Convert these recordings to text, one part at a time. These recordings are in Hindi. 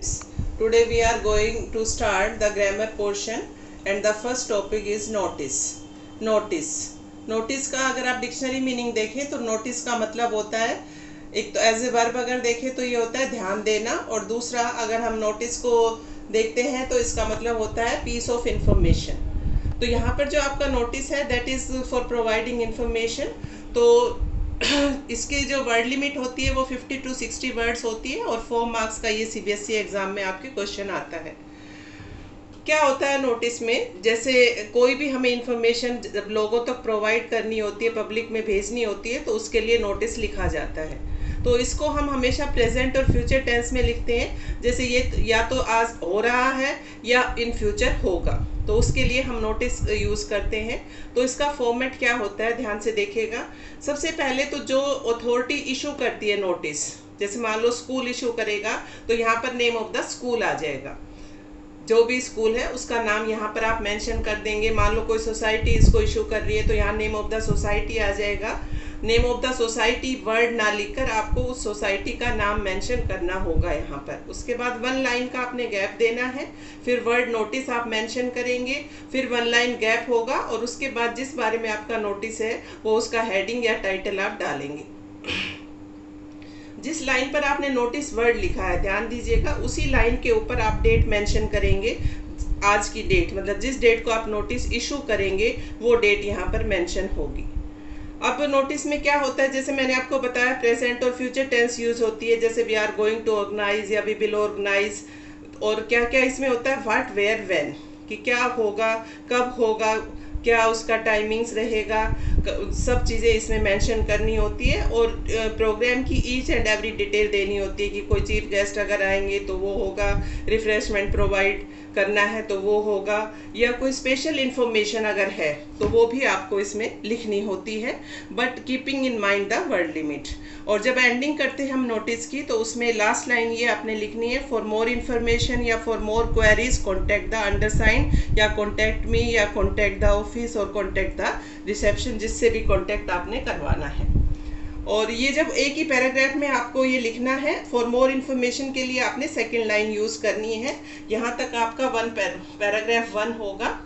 Today we are going to start the grammar portion and the first topic is notice. Notice का अगर आप डिक्शनरी मीनिंग देखें तो नोटिस का मतलब होता है, एक तो एज ए वर्ब अगर देखें तो ये होता है ध्यान देना, और दूसरा अगर हम नोटिस को देखते हैं तो इसका मतलब होता है पीस ऑफ इंफॉर्मेशन। तो यहाँ पर जो आपका नोटिस है that is for providing information. तो इसकी जो वर्ड लिमिट होती है वो 50 to 60 वर्ड्स होती है और 4 मार्क्स का ये सीबीएसई एग्जाम में आपके क्वेश्चन आता है। क्या होता है नोटिस में, जैसे कोई भी हमें इंफॉर्मेशन जब लोगों तक प्रोवाइड करनी होती है, पब्लिक में भेजनी होती है, तो उसके लिए नोटिस लिखा जाता है। तो इसको हम हमेशा प्रेजेंट और फ्यूचर टेंस में लिखते हैं, जैसे ये या तो आज हो रहा है या इन फ्यूचर होगा, तो उसके लिए हम नोटिस यूज़ करते हैं। तो इसका फॉर्मेट क्या होता है, ध्यान से देखिएगा। सबसे पहले तो जो अथॉरिटी इशू करती है नोटिस, जैसे मान लो स्कूल इशू करेगा तो यहाँ पर नेम ऑफ द स्कूल आ जाएगा, जो भी स्कूल है उसका नाम यहाँ पर आप मेंशन कर देंगे। मान लो कोई सोसाइटी इसको इशू कर रही है तो यहाँ नेम ऑफ द सोसाइटी आ जाएगा। Name of the society word ना लिखकर आपको उस सोसाइटी का नाम मेंशन करना होगा यहाँ पर। उसके बाद 1 लाइन का आपने गैप देना है, फिर वर्ड नोटिस आप मेंशन करेंगे, फिर 1 लाइन गैप होगा, और उसके बाद जिस बारे में आपका नोटिस है वो उसका हेडिंग या टाइटल आप डालेंगे। जिस लाइन पर आपने नोटिस वर्ड लिखा है, ध्यान दीजिएगा, उसी लाइन के ऊपर आप डेट मेंशन करेंगे। आज की डेट मतलब जिस डेट को आप नोटिस इशू करेंगे वो डेट यहाँ पर मेंशन होगी। अब नोटिस में क्या होता है, जैसे मैंने आपको बताया प्रेजेंट और फ्यूचर टेंस यूज होती है, जैसे we are going to organize या वी विल ऑर्गेनाइज। और क्या क्या इसमें होता है, व्हाट वेयर व्हेन, कि क्या होगा, कब होगा, क्या उसका टाइमिंग्स रहेगा, सब चीज़ें इसमें मेंशन करनी होती है। और प्रोग्राम की ईच एंड एवरी डिटेल देनी होती है कि कोई चीफ गेस्ट अगर आएंगे तो वो होगा, रिफ्रेशमेंट प्रोवाइड करना है तो वो होगा, या कोई स्पेशल इंफॉर्मेशन अगर है तो वो भी आपको इसमें लिखनी होती है, but keeping in mind the word limit. और जब एंडिंग करते हैं हम नोटिस की तो उसमें लास्ट लाइन ये आपने लिखनी है, फॉर मोर इन्फॉर्मेशन या for more queries contact the undersigned, या कॉन्टैक्ट मी, या कॉन्टैक्ट द ऑफिस, और कॉन्टैक्ट द रिसेप्शन, जिससे भी कॉन्टैक्ट आपने करवाना है। और ये जब एक ही पैराग्राफ में आपको ये लिखना है, फॉर मोर इन्फॉर्मेशन के लिए आपने सेकंड लाइन यूज़ करनी है। यहाँ तक आपका पैराग्राफ 1 होगा,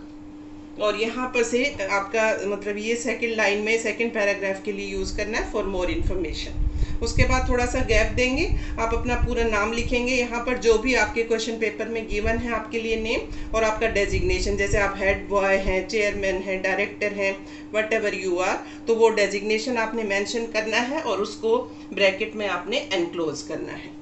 और यहाँ पर से आपका मतलब ये सेकंड लाइन में सेकंड पैराग्राफ के लिए यूज़ करना है, फॉर मोर इन्फॉर्मेशन। उसके बाद थोड़ा सा गैप देंगे, आप अपना पूरा नाम लिखेंगे यहाँ पर, जो भी आपके क्वेश्चन पेपर में गिवन है आपके लिए नेम, और आपका डेजिग्नेशन, जैसे आप हेड बॉय हैं, चेयरमैन हैं, डायरेक्टर हैं, वट एवर यू आर, तो वो डेजिग्नेशन आपने मेंशन करना है और उसको ब्रैकेट में आपने एनक्लोज करना है।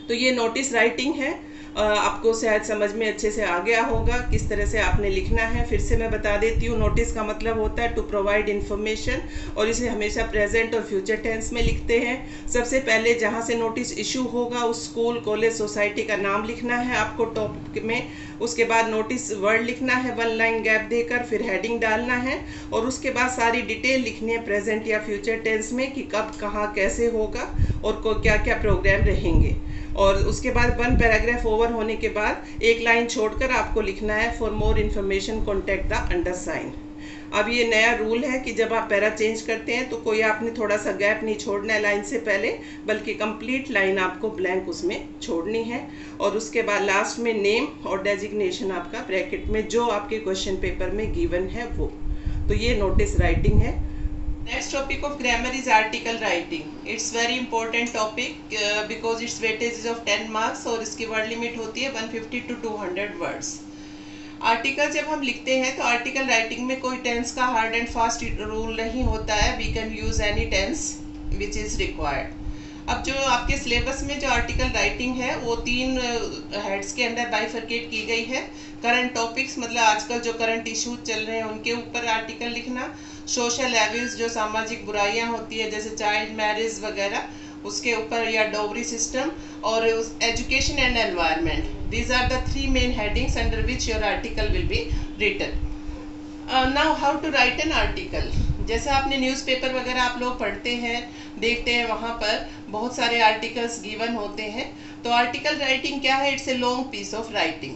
तो ये नोटिस राइटिंग है। आपको शायद समझ में अच्छे से आ गया होगा किस तरह से आपने लिखना है। फिर से मैं बता देती हूँ, नोटिस का मतलब होता है टू प्रोवाइड इन्फॉर्मेशन, और इसे हमेशा प्रेजेंट और फ्यूचर टेंस में लिखते हैं। सबसे पहले जहाँ से नोटिस इशू होगा उस स्कूल, कॉलेज, सोसाइटी का नाम लिखना है आपको टॉपिक में। उसके बाद नोटिस वर्ड लिखना है 1 लाइन गैप देकर, फिर हेडिंग डालना है, और उसके बाद सारी डिटेल लिखनी है प्रेजेंट या फ्यूचर टेंस में कि कब, कहाँ, कैसे होगा और क्या क्या प्रोग्राम रहेंगे। और उसके बाद 1 पैराग्राफ ओवर होने के बाद 1 लाइन छोड़कर आपको लिखना है, for more information contact the undersigned. अब ये नया रूल है कि जब आप पैरा चेंज करते हैं तो कोई आपने थोड़ा सा गैप नहीं छोड़ना है लाइन से पहले, बल्कि कंप्लीट लाइन आपको ब्लैंक उसमें छोड़नी है। और उसके बाद लास्ट में नेम और डेजिग्नेशन आपका ब्रैकेट में जो आपके क्वेश्चन पेपर में गिवन है वो। तो ये नोटिस राइटिंग है। Next topic of grammar is article writing. It's very important topic because its weightage is of 10 marks और इसकी word limit होती है 150 to 200 words. आर्टिकल जब हम लिखते हैं तो आर्टिकल राइटिंग में कोई टेंस का हार्ड एंड फास्ट रूल नहीं होता है। We can use any tense which is required. अब जो आपके सिलेबस में जो आर्टिकल राइटिंग है वो 3 हेड्स के अंदर बाइफरकेट की गई है। करंट टॉपिक्स मतलब आजकल जो करंट इश्यूज चल रहे हैं उनके ऊपर आर्टिकल लिखना। सोशल एब्यूज जो सामाजिक बुराइयां होती है जैसे चाइल्ड मैरिज वगैरह उसके ऊपर, या डोवरी सिस्टम, और education and environment. These are the 3 main headings under which your article will be written. Now how to write an article. जैसे आपने न्यूज़पेपर वगैरह आप लोग पढ़ते हैं, देखते हैं, वहाँ पर बहुत सारे आर्टिकल्स गिवन होते हैं। तो आर्टिकल राइटिंग क्या है, it's a long piece of writing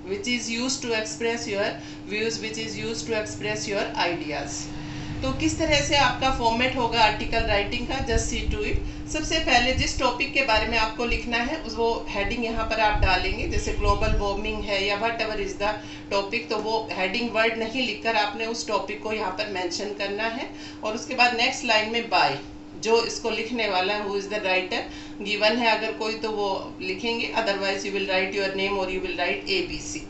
which is used to express your views, which is used to express your ideas. तो किस तरह से आपका फॉर्मेट होगा आर्टिकल राइटिंग का, जस्ट सी टू इट। सबसे पहले जिस टॉपिक के बारे में आपको लिखना है वो हेडिंग यहाँ पर आप डालेंगे, जैसे ग्लोबल वार्मिंग है या what ever is the topic, तो वो हेडिंग वर्ड नहीं लिखकर आपने उस टॉपिक को यहाँ पर मेंशन करना है। और उसके बाद नेक्स्ट लाइन में बाय, जो इसको लिखने वाला है who is the writer given है अगर कोई तो वो लिखेंगे, otherwise you will right your name और यू विल राइट ABC।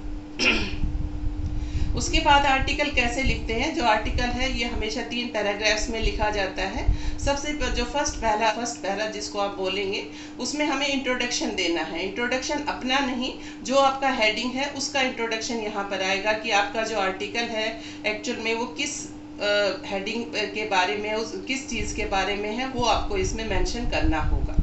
उसके बाद आर्टिकल कैसे लिखते हैं, जो आर्टिकल है ये हमेशा 3 पैराग्राफ्स में लिखा जाता है। सबसे जो फर्स्ट पहला जिसको आप बोलेंगे उसमें हमें इंट्रोडक्शन देना है। इंट्रोडक्शन अपना नहीं, जो आपका हेडिंग है उसका इंट्रोडक्शन यहाँ पर आएगा कि आपका जो आर्टिकल है एक्चुअल में वो किस हेडिंग के बारे में, किस चीज़ के बारे में है, वो आपको इसमें मेंशन करना होगा।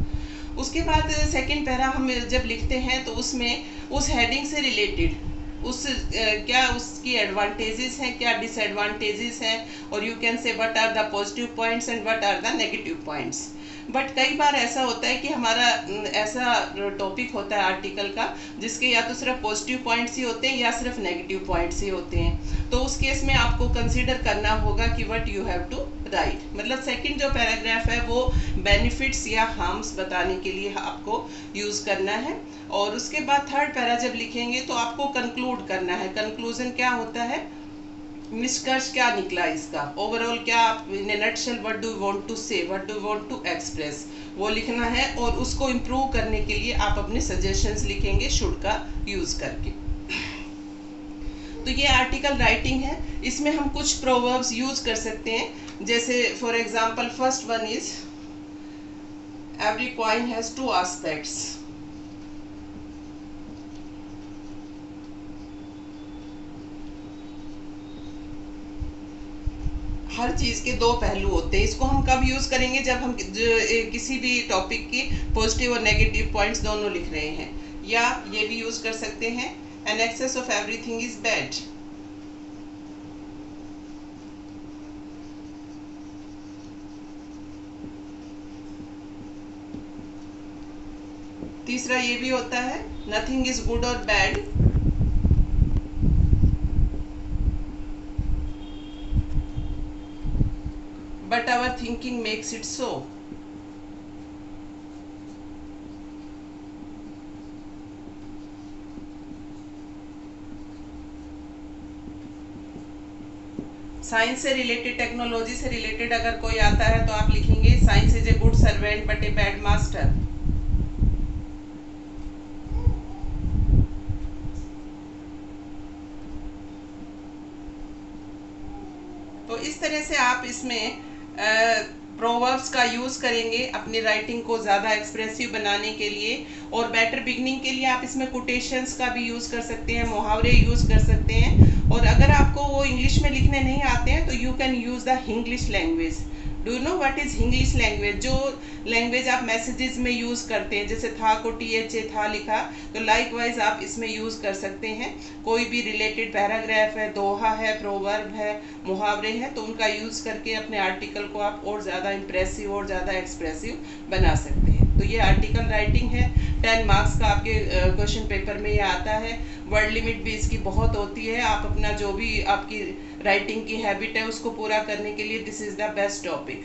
उसके बाद सेकंड पैरा हम जब लिखते हैं तो उसमें उस हेडिंग से रिलेटेड क्या उसकी एडवांटेजेस हैं, क्या डिसएडवांटेजेस हैं, और you can say what are the positive points and what are the negative points. But कई बार ऐसा होता है कि हमारा ऐसा टॉपिक होता है आर्टिकल का जिसके या तो सिर्फ पॉजिटिव पॉइंट्स ही होते हैं या सिर्फ नेगेटिव पॉइंट्स ही होते हैं। तो उस केस में आपको कंसीडर करना होगा कि what you have to write. मतलब सेकंड जो पैराग्राफ है वो बेनिफिट्स या हार्म्स बताने के लिए आपको यूज़ करना है। और उसके बाद थर्ड पैरा जब लिखेंगे तो आपको कंक्लूड करना है। कंक्लूजन क्या होता है, निष्कर्ष क्या निकला इसका, ओवरऑल क्या आप in a nutshell what do you want to say, what do you want to express, वो लिखना है। और उसको इम्प्रूव करने के लिए आप अपने सजेशंस लिखेंगे शुड का यूज करके। तो ये आर्टिकल राइटिंग है। इसमें हम कुछ प्रोवर्ब्स यूज कर सकते हैं, जैसे for example first one is every coin has 2 aspects. हर चीज़ के 2 पहलू होते हैं। इसको हम कब यूज़ करेंगे, जब हम किसी भी टॉपिक की पॉजिटिव और नेगेटिव पॉइंट्स दोनों लिख रहे हैं। या ये भी यूज़ कर सकते हैं an excess of everything is bad. तीसरा ये भी होता है नथिंग इज गुड और bad, but our thinking makes it so। Science से रिलेटेड, टेक्नोलॉजी से रिलेटेड अगर कोई आता है तो आप लिखेंगे science is a good servant but a bad master. तो इस तरह से आप इसमें प्रोवर्ब्स का यूज़ करेंगे अपनी राइटिंग को ज़्यादा एक्सप्रेसिव बनाने के लिए। और बेटर बिगनिंग के लिए आप इसमें कोटेशंस का भी यूज़ कर सकते हैं, मुहावरे यूज़ कर सकते हैं। और अगर आपको वो इंग्लिश में लिखने नहीं आते हैं तो you can use the Hinglish language. Do you know what is Hinglish language, जो लैंग्वेज आप मैसेजेस में यूज़ करते हैं, जैसे था को THA था लिखा, तो लाइकवाइज आप इसमें यूज़ कर सकते हैं। कोई भी रिलेटेड पैराग्राफ है, दोहा है, प्रोवर्ब है, मुहावरे हैं, तो उनका यूज़ करके अपने आर्टिकल को आप और ज़्यादा इम्प्रेसिव और ज़्यादा एक्सप्रेसिव बना सकते हैं। तो ये आर्टिकल राइटिंग है। 10 मार्क्स का आपके क्वेश्चन पेपर में ये आता है। वर्ड लिमिट भी इसकी बहुत होती है। आप अपना जो भी आपकी राइटिंग की हैबिट है उसको पूरा करने के लिए this is the best topic.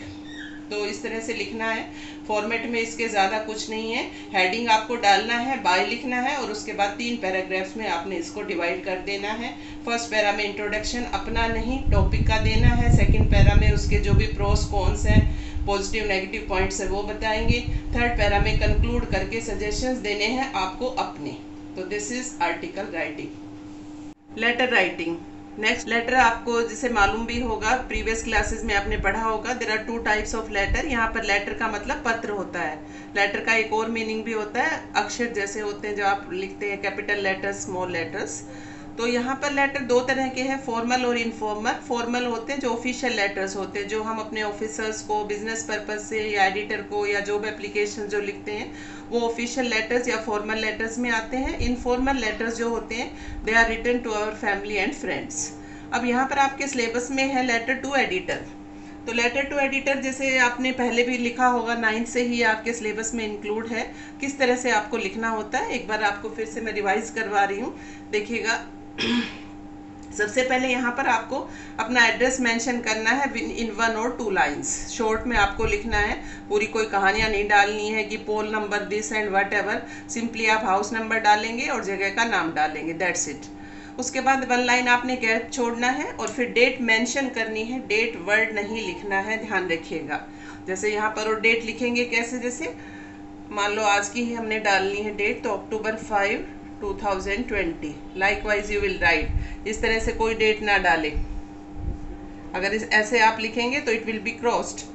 तो इस तरह से लिखना है। फॉर्मेट में इसके ज़्यादा कुछ नहीं है। हेडिंग आपको डालना है, बाय लिखना है, और उसके बाद 3 पैराग्राफ्स में आपने इसको डिवाइड कर देना है। फर्स्ट पैरा में इंट्रोडक्शन अपना नहीं टॉपिक का देना है। सेकंड पैरा में उसके जो भी प्रोस कॉन्स हैं, पॉजिटिव नेगेटिव पॉइंट्स है वो बताएंगे। थर्ड पैरा में कंक्लूड करके सजेशंस देने हैं आपको अपने। तो this is article writing. Letter writing next. Letter आपको जैसे मालूम भी होगा, प्रीवियस क्लासेस में आपने पढ़ा होगा, there are 2 types of letter. यहाँ पर लेटर का मतलब पत्र होता है। लेटर का एक और मीनिंग भी होता है, अक्षर जैसे होते हैं जो आप लिखते हैं, कैपिटल लेटर्स, स्मॉल लेटर्स। तो यहाँ पर लेटर 2 तरह के हैं, फॉर्मल और इनफॉर्मल। फॉर्मल होते हैं जो ऑफिशियल लेटर्स होते हैं, जो हम अपने ऑफिसर्स को बिजनेस पर्पज से या एडिटर को या जॉब एप्लीकेशन जो लिखते हैं वो ऑफिशियल लेटर्स या फॉर्मल लेटर्स में आते हैं। इनफॉर्मल लेटर्स जो होते हैं they are written to our family and friends. अब यहाँ पर आपके सिलेबस में है लेटर टू एडिटर। तो लेटर टू एडिटर जैसे आपने पहले भी लिखा होगा, 9th से ही आपके सिलेबस में इंक्लूड है किस तरह से आपको लिखना होता है। एक बार आपको फिर से मैं रिवाइज करवा रही हूँ, देखिएगा। सबसे पहले यहाँ पर आपको अपना एड्रेस मेंशन करना है इन 1 और 2 लाइंस। शॉर्ट में आपको लिखना है, पूरी कोई कहानियाँ नहीं डालनी है कि pole number this and whatever. Simply आप हाउस नंबर डालेंगे और जगह का नाम डालेंगे, दैट्स इट। उसके बाद 1 लाइन आपने गैप छोड़ना है और फिर डेट मेंशन करनी है। डेट वर्ड नहीं लिखना है, ध्यान रखिएगा। जैसे यहाँ पर और डेट लिखेंगे कैसे, जैसे मान लो आज की ही हमने डालनी है डेट, तो अक्टूबर 5, 2020। लाइकवाइज यू विल राइट, इस तरह से कोई डेट ना डाले। अगर ऐसे आप लिखेंगे तो इट विल बी क्रॉस्ड।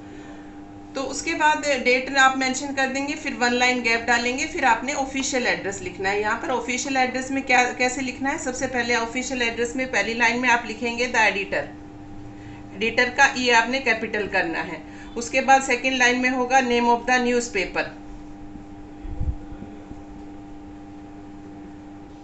तो उसके बाद डेट आप मेंशन कर देंगे, फिर 1 लाइन गैप डालेंगे, फिर आपने ऑफिशियल एड्रेस लिखना है। यहाँ पर ऑफिशियल एड्रेस में कैसे लिखना है, सबसे पहले ऑफिशियल एड्रेस में पहली लाइन में आप लिखेंगे द एडिटर। एडिटर का ई आपने कैपिटल करना है। उसके बाद सेकेंड लाइन में होगा name of the newspaper.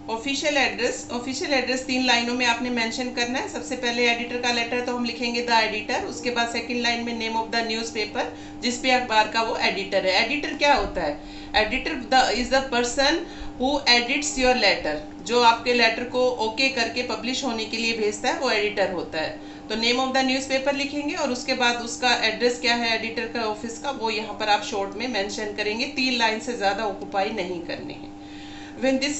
Official address 3 लाइनों में आपने मेंशन करना है। सबसे पहले एडिटर का लेटर तो हम लिखेंगे द एडिटर। उसके बाद सेकंड लाइन में नेम ऑफ द न्यूज़पेपर, जिस पे अखबार का वो एडिटर है। एडिटर क्या होता है, editor is the person who edits your letter. जो आपके लेटर को ओके करके पब्लिश होने के लिए भेजता है वो एडिटर होता है। तो नेम ऑफ द न्यूज़पेपर लिखेंगे और उसके बाद उसका एड्रेस क्या है एडिटर का ऑफिस का, वो यहाँ पर आप शॉर्ट में मेंशन करेंगे। 3 लाइन से ज़्यादा ऑक्यूपाई नहीं करनी है। When this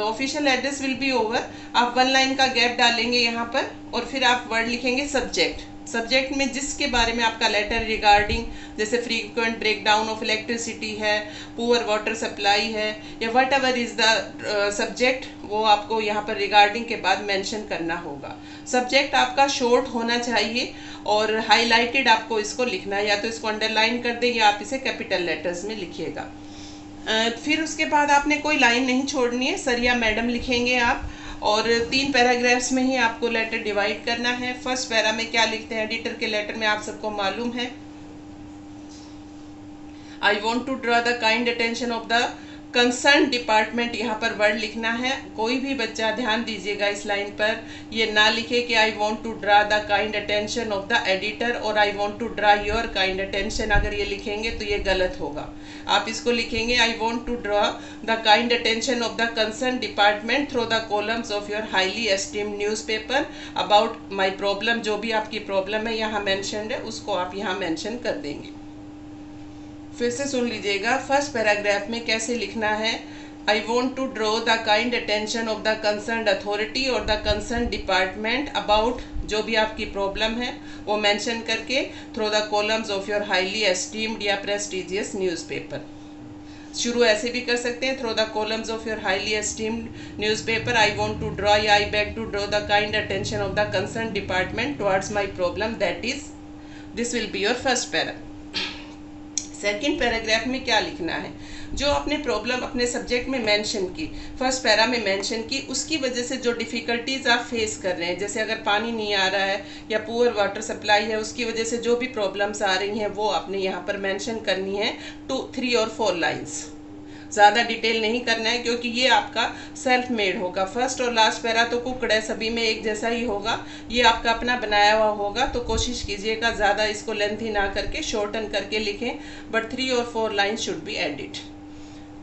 official address will be over, आप 1 लाइन का गैप डालेंगे यहाँ पर और फिर आप वर्ड लिखेंगे सब्जेक्ट। सब्जेक्ट में जिसके बारे में आपका लेटर रिगार्डिंग, जैसे फ्रीक्वेंट ब्रेकडाउन ऑफ इलेक्ट्रिसिटी है, पुअर वाटर सप्लाई है, या what ever is the subject, वो आपको यहाँ पर रिगार्डिंग के बाद मेंशन करना होगा। सब्जेक्ट आपका शॉर्ट होना चाहिए और हाईलाइटेड आपको इसको लिखना है, या तो इसको अंडरलाइन कर दें या आप इसे कैपिटल लेटर्स में लिखिएगा। फिर उसके बाद आपने कोई लाइन नहीं छोड़नी है, सर या मैडम लिखेंगे आप। और 3 पैराग्राफ्स में ही आपको लेटर डिवाइड करना है। फर्स्ट पैरा में क्या लिखते हैं एडिटर के लेटर में आप सबको मालूम है, I want to draw the kind attention of the concern department. यहाँ पर वर्ड लिखना है। कोई भी बच्चा ध्यान दीजिएगा इस लाइन पर, ये ना लिखे कि I want to draw the kind attention of the editor और I want to draw your kind attention. अगर ये लिखेंगे तो ये गलत होगा। आप इसको लिखेंगे I want to draw the kind attention of the concern department through the columns of your highly esteemed newspaper about my problem. जो भी आपकी प्रॉब्लम है यहाँ मैंशनड है, उसको आप यहाँ मैंशन कर देंगे। फिर से सुन लीजिएगा, फर्स्ट पैराग्राफ में कैसे लिखना है, I want to draw the kind attention of the concern authority और द कंसर्न डिपार्टमेंट अबाउट, जो भी आपकी प्रॉब्लम है वो मेंशन करके, through the columns of your highly esteemed या प्रेस्टिजियस न्यूज़पेपर। शुरू ऐसे भी कर सकते हैं, through the columns of your highly esteemed newspaper I want to draw या I beg to draw the kind attention of the concern department towards my problem, that is, this will be your first para. Second paragraph में क्या लिखना है, जो आपने प्रॉब्लम अपने सब्जेक्ट में मेंशन की, फर्स्ट पैरा में मेंशन की, उसकी वजह से जो डिफ़िकल्टीज आप फेस कर रहे हैं, जैसे अगर पानी नहीं आ रहा है या पुअर वाटर सप्लाई है, उसकी वजह से जो भी प्रॉब्लम्स आ रही हैं वो आपने यहाँ पर मेंशन करनी है 2, 3 और 4 लाइन्स। ज़्यादा डिटेल नहीं करना है क्योंकि ये आपका सेल्फ मेड होगा। फर्स्ट और लास्ट पैरा तो कुकड़ है, सभी में एक जैसा ही होगा, ये आपका अपना बनाया हुआ होगा। तो कोशिश कीजिएगा ज़्यादा इसको लेंथी ना करके शॉर्टन करके लिखें, बट 3 और 4 लाइन शुड बी एडिट।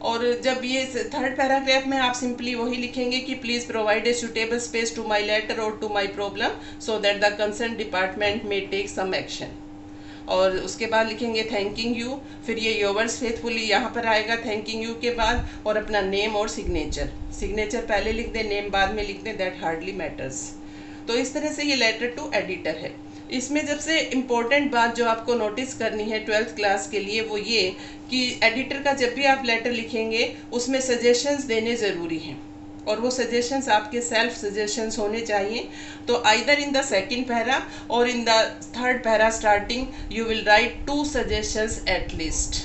और जब ये थर्ड पैराग्राफ में आप सिंपली वही लिखेंगे कि please provide a suitable space to my letter और to my problem so that the concern department may take some action. और उसके बाद लिखेंगे थैंकिंग यू, फिर ये योवर्स फेथफुली यहाँ पर आएगा थैंकिंग यू के बाद, और अपना नेम और सिग्नेचर पहले लिख दें, नेम बाद में लिख दें, दैट हार्डली मैटर्स। तो इस तरह से ये लेटर टू एडिटर है। इसमें जब से इम्पोर्टेंट बात जो आपको नोटिस करनी है 12th क्लास के लिए वो ये कि एडिटर का जब भी आप लेटर लिखेंगे उसमें सजेशंस देने ज़रूरी हैं, और वो सजेशंस आपके सेल्फ सजेशंस होने चाहिए। तो either in the second para और in the third para starting you will write 2 suggestions at least,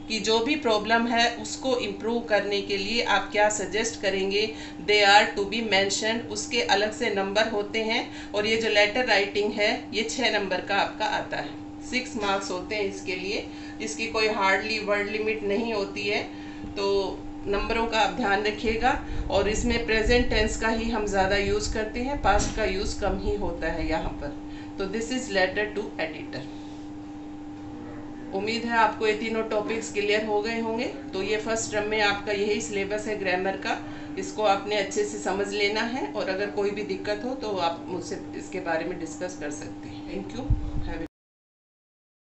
कि जो भी प्रॉब्लम है उसको इम्प्रूव करने के लिए आप क्या सजेस्ट करेंगे, they are to be mentioned. उसके अलग से नंबर होते हैं, और ये जो लेटर राइटिंग है ये 6 नंबर का आपका आता है। 6 मार्क्स होते हैं इसके लिए, इसकी कोई हार्डली वर्ड लिमिट नहीं होती है। तो नंबरों का आप ध्यान रखिएगा, और इसमें प्रेजेंट टेंस का ही हम ज़्यादा यूज़ करते हैं, पास्ट का यूज़ कम ही होता है यहाँ पर। तो this is letter to editor. उम्मीद है आपको ये तीनों टॉपिक्स क्लियर हो गए होंगे। तो ये फर्स्ट टर्म में आपका यही सिलेबस है ग्रामर का, इसको आपने अच्छे से समझ लेना है और अगर कोई भी दिक्कत हो तो आप मुझसे इसके बारे में डिस्कस कर सकते हैं। Thank you. हैव